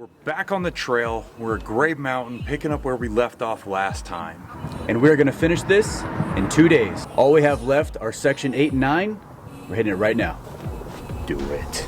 We're back on the trail. We're at Grave Mountain, picking up where we left off last time. And we're gonna finish this in 2 days. All we have left are section 8 and 9. We're hitting it right now. Do it.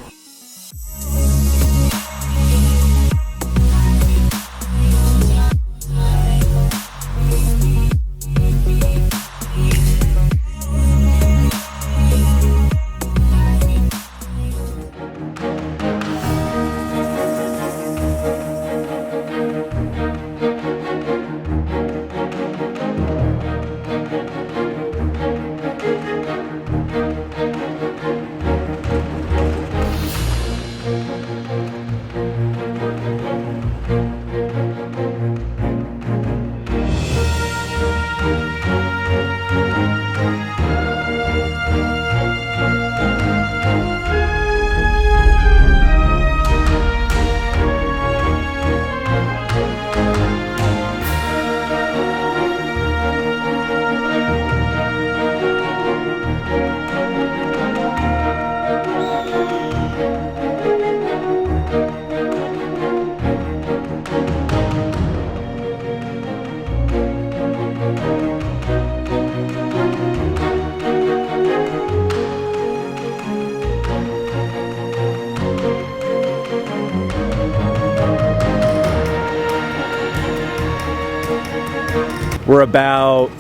We're about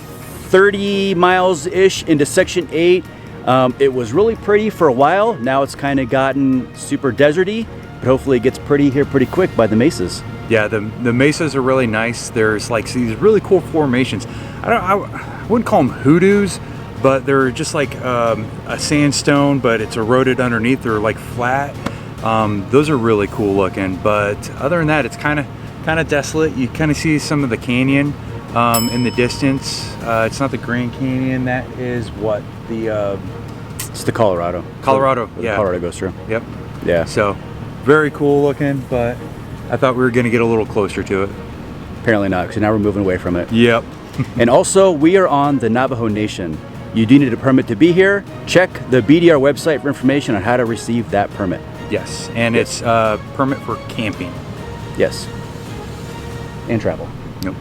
30 miles-ish into section 8. It was really pretty for a while. Now it's kind of gotten super deserty, but hopefully it gets pretty here pretty quick by the mesas. Yeah, the mesas are really nice. There's like these really cool formations. I wouldn't call them hoodoos, but they're just like a sandstone, but it's eroded underneath. They're like flat. Those are really cool looking. But other than that, it's kind of desolate. You kind of see some of the canyon in the distance. It's not the Grand Canyon. That is what the It's the Colorado. Yeah. Colorado goes through. Yep. Yeah. So very cool looking, but I thought we were going to get a little closer to it. Apparently not, because now we're moving away from it. Yep. And also, we are on the Navajo Nation. You do need a permit to be here. Check the BDR website for information on how to receive that permit. Yes, and it's a permit for camping. Yes. And travel. Nope,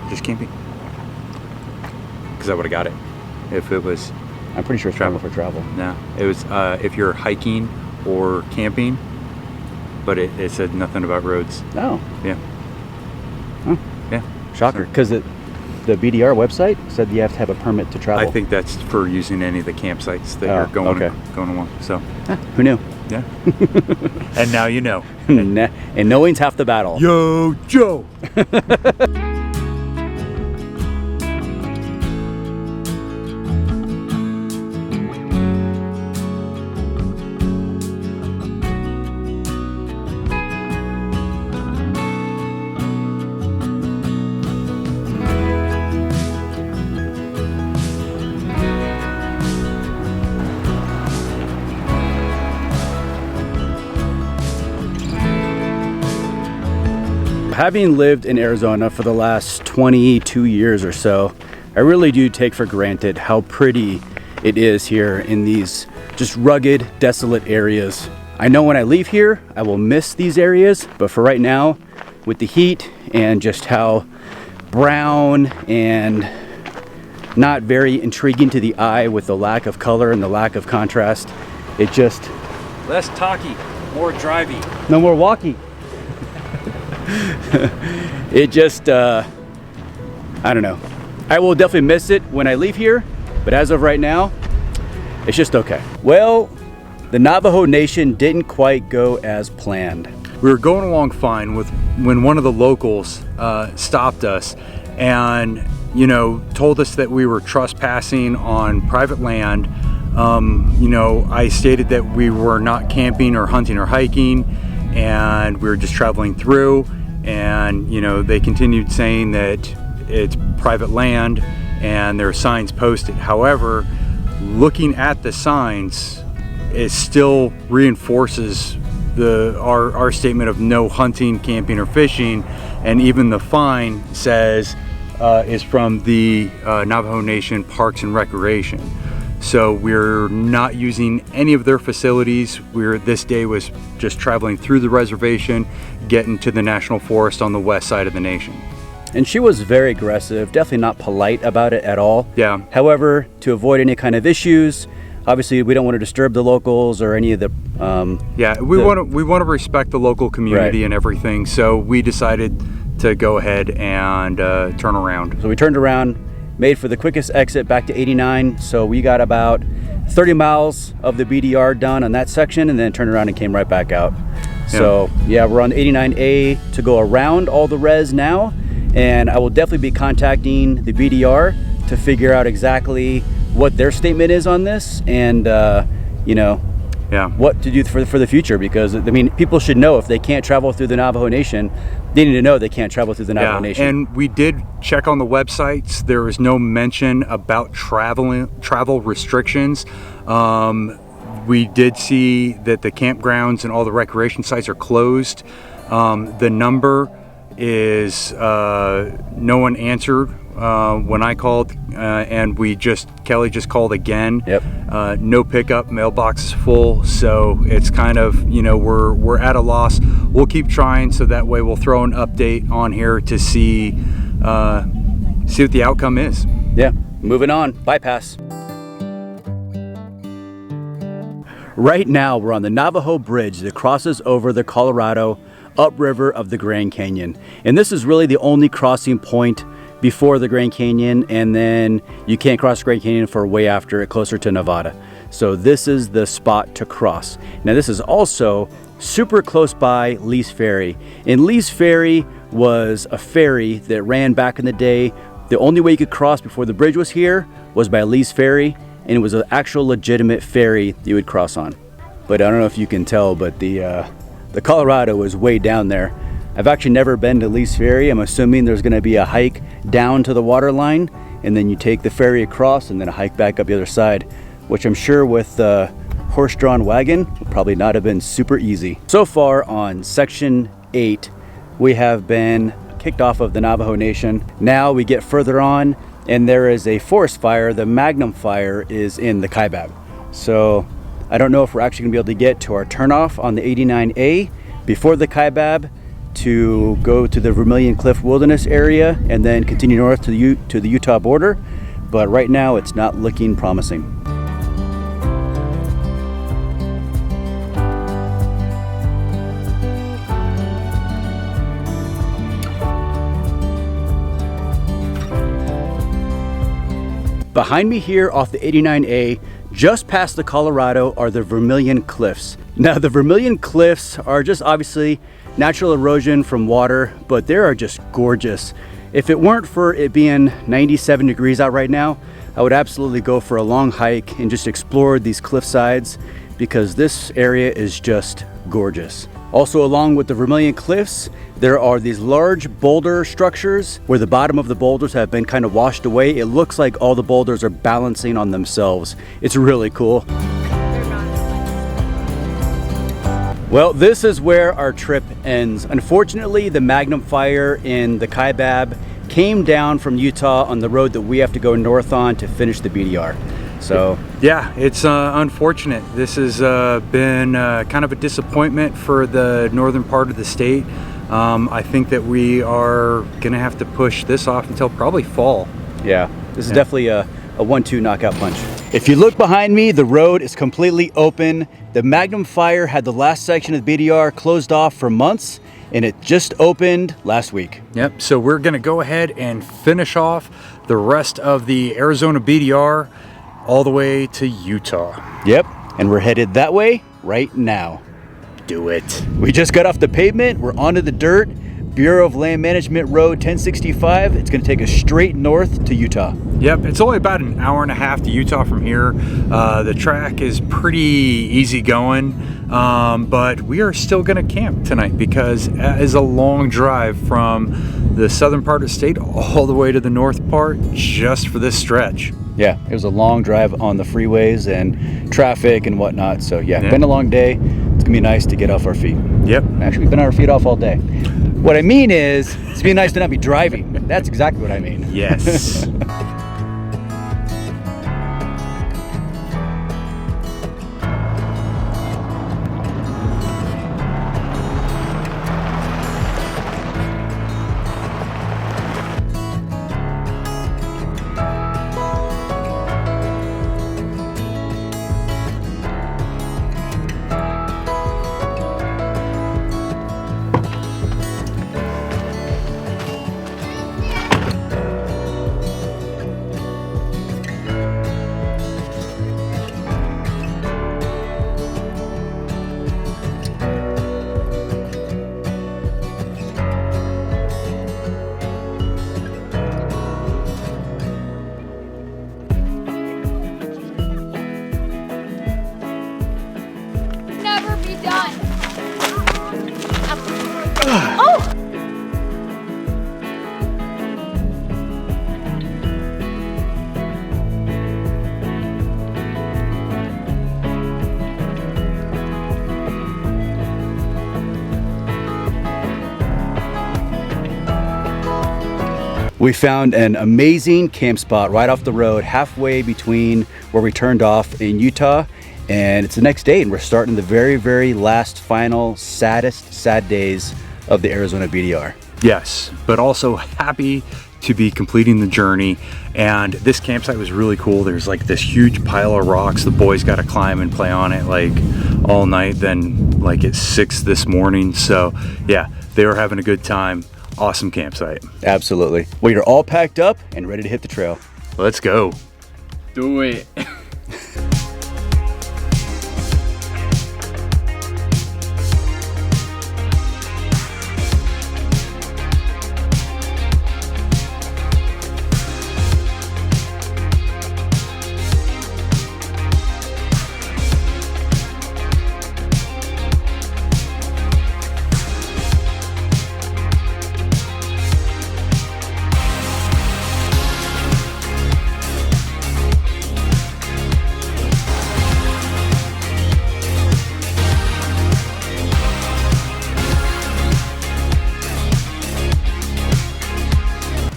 just camping. Because I would have got it if it was. I'm pretty sure it's travel for travel. No, it was if you're hiking or camping, but it said nothing about roads. Oh. Yeah. Huh. Yeah. Shocker, because the BDR website said you have to have a permit to travel. I think that's for using any of the campsites that you're going along. So. Who knew? Yeah. And now you know. And knowing's half the battle. Yo, Joe. Having lived in Arizona for the last 22 years or so, I really do take for granted how pretty it is here in these just rugged, desolate areas. I know when I leave here, I will miss these areas, but for right now, with the heat and just how brown and not very intriguing to the eye with the lack of color and the lack of contrast, it just... Less talky, more drivey. No more walkie. It just, I don't know. I will definitely miss it when I leave here, but as of right now, it's just okay. Well, the Navajo Nation didn't quite go as planned. We were going along fine when one of the locals stopped us and, you know, told us that we were trespassing on private land. You know, I stated that we were not camping or hunting or hiking, and we were just traveling through. And, you know, they continued saying that it's private land and there are signs posted. However, looking at the signs, it still reinforces our statement of no hunting, camping, or fishing. And even the fine says is from the Navajo Nation Parks and Recreation. So we're not using any of their facilities. This day was just traveling through the reservation, getting to the national forest on the west side of the nation. And she was very aggressive, definitely not polite about it at all. Yeah. However, to avoid any kind of issues, obviously we don't want to disturb the locals or any of the we want to respect the local community and everything, so we decided to go ahead and turn around. So we turned around, made for the quickest exit back to 89. So we got about 30 miles of the BDR done on that section, and then turned around and came right back out. So yeah, we're on 89A to go around all the res now, and I will definitely be contacting the BDR to figure out exactly what their statement is on this, and you know, what to do for the future, because I mean, people should know if they can't travel through the Navajo Nation, they need to know they can't travel through the Navajo Nation. And we did check on the websites. There is no mention about travel restrictions. We did see that the campgrounds and all the recreation sites are closed. The number is no one answered when I called, and Kelly just called again. No pickup, mailbox is full, so it's kind of, you know, we're at a loss. We'll keep trying, so that way we'll throw an update on here to see what the outcome is. Moving on, bypass. Right now we're on the Navajo Bridge that crosses over the Colorado upriver of the Grand Canyon, and this is really the only crossing point before the Grand Canyon, and then you can't cross Grand Canyon for way after it, closer to Nevada. So this is the spot to cross. Now this is also super close by Lee's Ferry, and Lee's Ferry was a ferry that ran back in the day. The only way you could cross before the bridge was here was by Lee's Ferry, and it was an actual legitimate ferry that you would cross on. But I don't know if you can tell, but the Colorado is way down there. I've actually never been to Lee's Ferry. I'm assuming there's going to be a hike down to the water line, and then you take the ferry across and then a hike back up the other side, which I'm sure with the horse-drawn wagon would probably not have been super easy. So far on section 8, we have been kicked off of the Navajo Nation. Now we get further on, and there is a forest fire. The Magnum fire is in the Kaibab. So I don't know if we're actually gonna be able to get to our turnoff on the 89A before the Kaibab to go to the Vermilion Cliff Wilderness area and then continue north to the Utah border. But right now it's not looking promising. Behind me here off the 89A, just past the Colorado, are the Vermilion Cliffs. Now the Vermilion Cliffs are just obviously natural erosion from water, but they are just gorgeous. If it weren't for it being 97 degrees out right now, I would absolutely go for a long hike and just explore these cliff sides, because this area is just gorgeous. Also, along with the Vermilion Cliffs, there are these large boulder structures where the bottom of the boulders have been kind of washed away. It looks like all the boulders are balancing on themselves. It's really cool. Well, this is where our trip ends. Unfortunately, the Magnum fire in the Kaibab came down from Utah on the road that we have to go north on to finish the BDR. So yeah, it's unfortunate. This has been kind of a disappointment for the northern part of the state. I think that we are gonna have to push this off until probably fall. Yeah, this is definitely a 1-2 knockout punch. If you look behind me, the road is completely open. The Magnum fire had the last section of the BDR closed off for months, and it just opened last week. Yep, so we're gonna go ahead and finish off the rest of the Arizona BDR all the way to Utah. Yep, and we're headed that way right now. Do it. We just got off the pavement, we're onto the dirt. Bureau of Land Management Road 1065. It's going to take us straight north to Utah. Yep, it's only about an hour and a half to Utah from here. The track is pretty easy going, but we are still going to camp tonight because it is a long drive from the southern part of the state all the way to the north part just for this stretch. Yeah, it was a long drive on the freeways and traffic and whatnot. So yeah, been a long day. It's gonna be nice to get off our feet. Yep. Actually, we've been on our feet off all day. What I mean is, it's been nice to not be driving. That's exactly what I mean. Yes. We found an amazing camp spot right off the road, halfway between where we turned off in Utah, and it's the next day, and we're starting the very, very last, final, sad days of the Arizona BDR. Yes, but also happy to be completing the journey. And this campsite was really cool. There's like this huge pile of rocks. The boys got to climb and play on it like all night, then like at 6 this morning. So yeah, they were having a good time. Awesome campsite. Absolutely. Well, you're all packed up and ready to hit the trail. Let's go. Do it.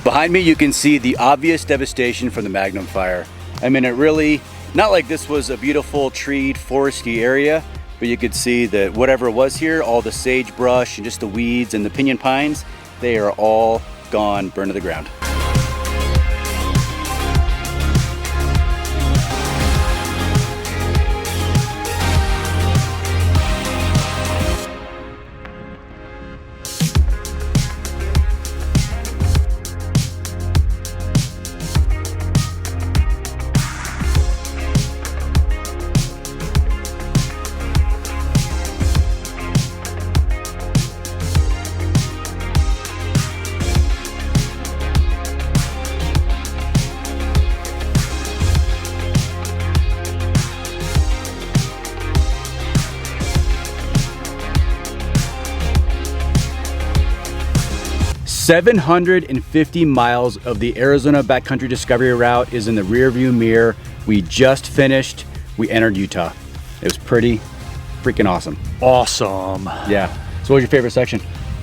Behind me, you can see the obvious devastation from the Magnum fire. I mean, it really, not like this was a beautiful treed, foresty area, but you could see that whatever was here, all the sagebrush and just the weeds and the pinyon pines, they are all gone, burned to the ground. 750 miles of the Arizona backcountry discovery route is in the rearview mirror. We just finished. We entered Utah. It was pretty freaking awesome. Awesome. Yeah. So what was your favorite section?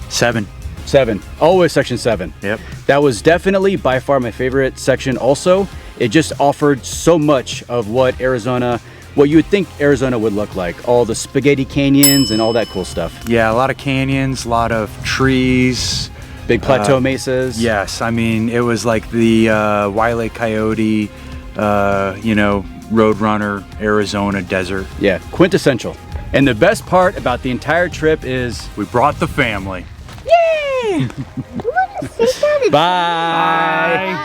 7. 7. Always section 7. Yep. That was definitely by far my favorite section also. It just offered so much of what you would think Arizona would look like. All the spaghetti canyons and all that cool stuff. Yeah, a lot of canyons, a lot of trees. Big plateau mesas. Yes, I mean, it was like the Wile E. Coyote, Roadrunner, Arizona desert. Yeah, quintessential. And the best part about the entire trip is we brought the family. Yay! Bye!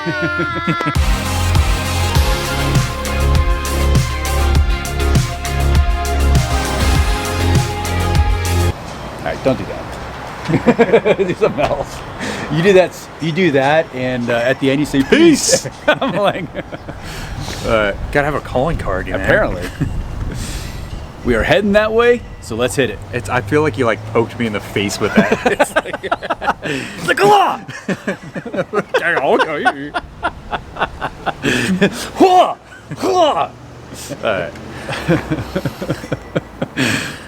All right, don't do that. Do something else. You do that, and at the end you say peace. I'm like, Gotta have a calling card, man. apparently. We are heading that way, so let's hit it. I feel like you like poked me in the face with that. It's like a lot.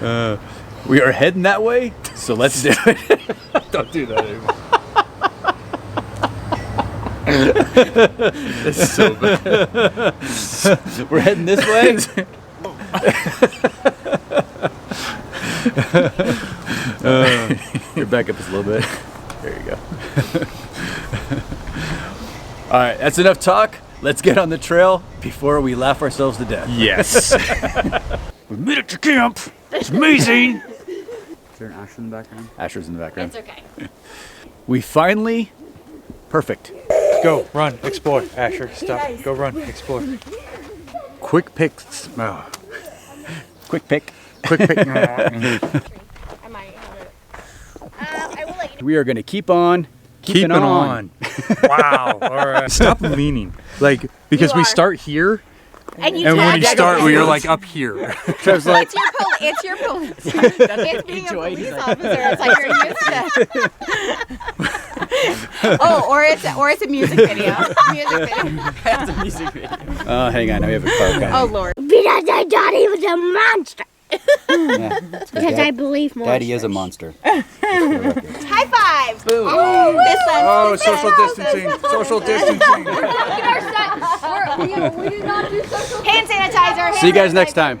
All right. We are heading that way, so let's do it. Don't do that anymore. It's so bad. We're heading this way. You're back up just a little bit. There you go. All right, that's enough talk. Let's get on the trail before we laugh ourselves to death. Yes. We made it to camp. It's amazing. Is there an Asher in the background? Asher's in the background. It's okay. We finally, perfect. Go, run, explore. Asher, stop. Go run, explore. Quick picks. Oh. Quick pick. Quick pick. I might have it. I will let you. We are going to keep on Keep it on. Wow. All right. Stop leaning. Like, because we start here, and and when you start, you're like up here. Trevor's like, It's your police. It's being a police officer. It's like you're used to. or it's a music video. That's a music video. oh, hang on. Now we have a car coming. Oh Lord. Because I thought he was a monster. Yeah. Because I believe monsters. Daddy is a monster. High five. Boom. Oh, this one. Oh, social distancing. Social distancing. We do not do social. Hand sanitizer. See you guys next time.